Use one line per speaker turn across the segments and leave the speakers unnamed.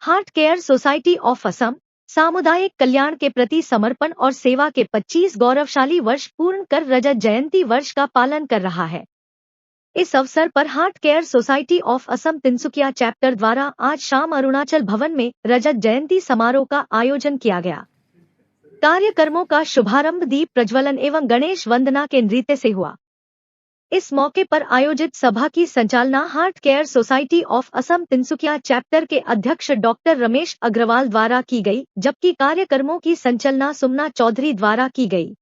Heart care society of Assam सामुदायिक कल्याण के प्रति समर्पण और सेवा के 25 गौरवशाली वर्ष पूर्ण कर रजत जयंती वर्ष का पालन कर रहा है। इस अवसर पर heart care society of Assam Tinsukia chapter द्वारा आज शाम अरुणाचल भवन में रजत जयंती समारोह का आयोजन किया गया। कार्यक्रमों का शुभारंभ दीप प्रज्वलन एवं गणेश वंदना के नृत्य से हुआ। इस मौके पर आयोजित सभा की संचालना heart care society of Assam Tinsukia chapter के अध्यक्ष डॉक्टर रमेश अग्रवाल द्वारा की गई, जबकि कार्यक्रमों की संचालना सुमना चौधरी द्वारा की गई।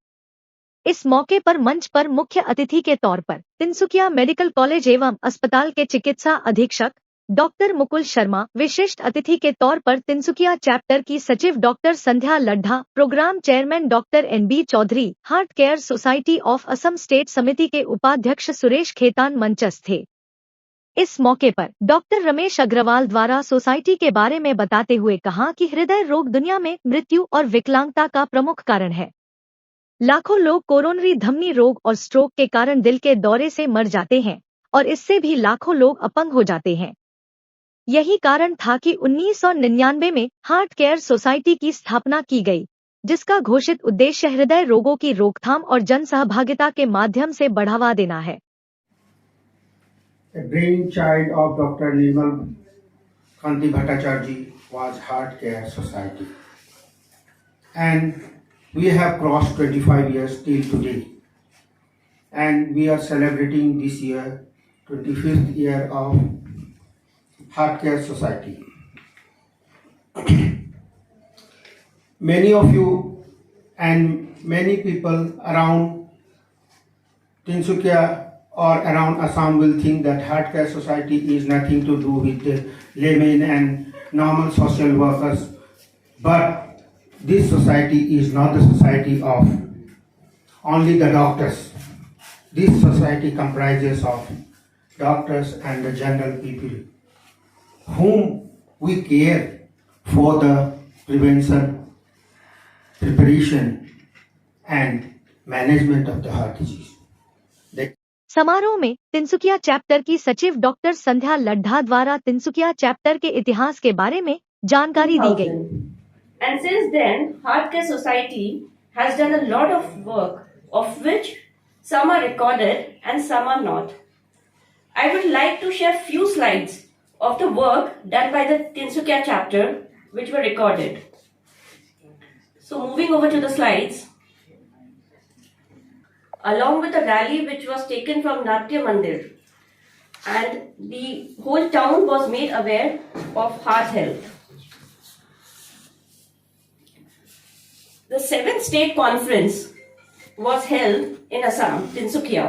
इस मौके पर मंच पर मुख्य अतिथि के तौर पर तिनसुकिया मेडिकल कॉलेज एवं अस्पताल के चिकित्सा अधीक्षक डॉक्टर मुकुल शर्मा, विशिष्ट अतिथि के तौर पर तिनसुकिया चैप्टर की सचिव doctor Sandhya Laddha, programme chairman doctor NB Chaudhary, heart care society of Assam state समिति के उपाध्यक्ष सुरेश खेतान मंचस्थ थे। इस मौके पर डॉक्टर रमेश अग्रवाल द्वारा सोसाइटी के बारे में बताते हुए कहा कि हृदय रोग दुनिया में मृत्यु और विकलांगता का प्रमुख कारण है। लाखों लोग कोरोनरी धमनी रोग और स्ट्रोक के कारण दिल के दौरे से मर जाते हैं और इससे भी लाखों लोग अपंग हो जाते हैं। यही कारण था कि 1999 में हार्ट केयर सोसाइटी की स्थापना की गई, जिसका घोषित उद्देश्य हृदय रोगों की रोकथाम और जन सहभागिता के माध्यम से बढ़ावा देना है।
The brainchild of Dr. Nirmal Kanti Bhattacharya ji was Heart Care Society, and we have crossed 25 years till today, and we are celebrating this year 25th year of Heart Care Society. Many of you and many people around Tinsukia or around Assam will think that Heart Care Society is nothing to do with the laymen and normal social workers, but this society is not the society of only the doctors. This society comprises of doctors and the general people whom we care for the prevention, preparation and management of the heart disease.
समारोह में Tinsukia chapter की सचिव doctor Sandhya Laddha द्वारा Tinsukia chapter के इतिहास के बारे में जानकारी दी गई।
And since then, Heart Care Society has done a lot of work, of which some are recorded and some are not. I would like to share few slides of the work done by the Tinsukia chapter, which were recorded. So moving over to the slides, along with a rally which was taken from Natya Mandir, and the whole town was made aware of heart health. The 7th state conference was held in Assam, Tinsukia.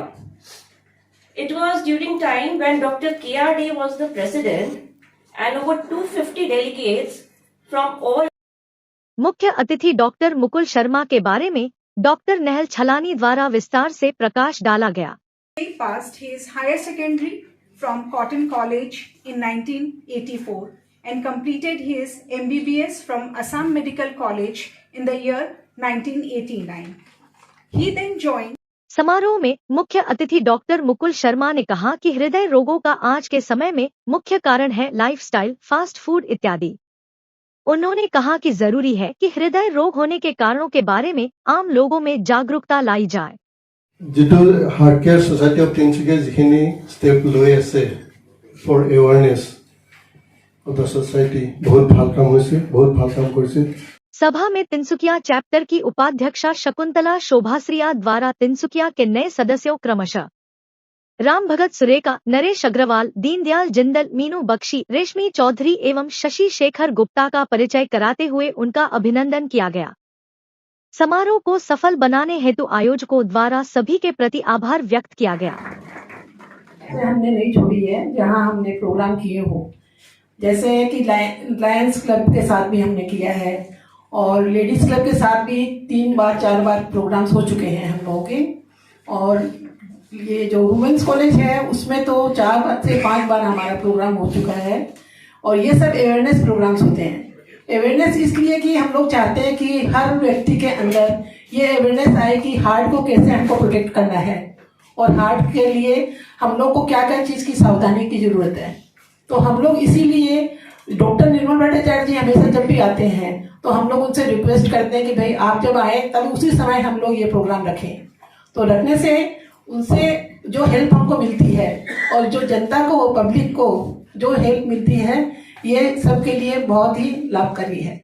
It was during time when Dr. K.R. Day was the president and over 250 delegates from all.
मुख्य अतिथि doctor Mukul Sharma के बारे में doctor नहल छलानी द्वारा विस्तार से प्रकाश डाला गया।
He passed his higher secondary from Cotton College in 1984 and completed his MBBS from Assam Medical College in the year 1989. He then joined.
समारोह में मुख्य अतिथि डॉक्टर मुकुल शर्मा ने कहा कि हृदय रोगों का आज के समय में मुख्य कारण है लाइफस्टाइल, फास्ट फूड इत्यादि। उन्होंने कहा कि जरूरी है कि हृदय रोग होने के कारणों के बारे में आम लोगों में जागरूकता लाई जाए।
जितो heart care society of Tinsukia जिखिनि स्टेप লৈ আছে for awareness of the society बहुत ভাল কাম হৈছে, बहुत ভাল কাম কৰিছে।
सभा में तिनसुकिया चैप्टर की उपाध्यक्षा शकुंतला शोभाश्रिया द्वारा तिनसुकिया के नए सदस्यों क्रमशः राम भगत सुरेका, नरेश अग्रवाल, दीनदयाल जिंदल, मीनू बख्शी, रेशमी चौधरी एवं शशि शेखर गुप्ता का परिचय कराते हुए उनका अभिनंदन किया गया। समारोह को सफल बनाने हेतु आयोजकों द्वारा सभी के प्रति आभार व्यक्त किया गया।
हमने नहीं छोड़ी है जहां हमने प्रोग्राम किए हो, जैसे कि लायंस क्लब के साथ भी हमने किया है और लेडीज क्लब के साथ भी 3-4 बार प्रोग्राम्स हो चुके हैं हम लोगों के। और ये जो वुमेन्स कॉलेज है उसमें तो 4 से 5 बार हमारा प्रोग्राम हो चुका है। और ये सब अवेयरनेस प्रोग्राम्स होते हैं। अवेयरनेस इसलिए कि हम लोग चाहते हैं कि हर व्यक्ति के अंदर ये अवेयरनेस आए कि हार्ट को कैसे हमको प्रोटेक्ट करना है और हार्ट के लिए हम लोग को क्या क्या चीज़ की सावधानी की जरूरत है। तो हम लोग इसीलिए डॉक्टर निर्मल भट्टाचार्य जी हमेशा जब भी आते हैं तो हम लोग उनसे रिक्वेस्ट करते हैं कि भाई आप जब आए तब उसी समय हम लोग ये प्रोग्राम रखें। तो रखने से उनसे जो हेल्प हमको मिलती है और जो जनता को, पब्लिक को जो हेल्प मिलती है, ये सबके लिए बहुत ही लाभकारी है।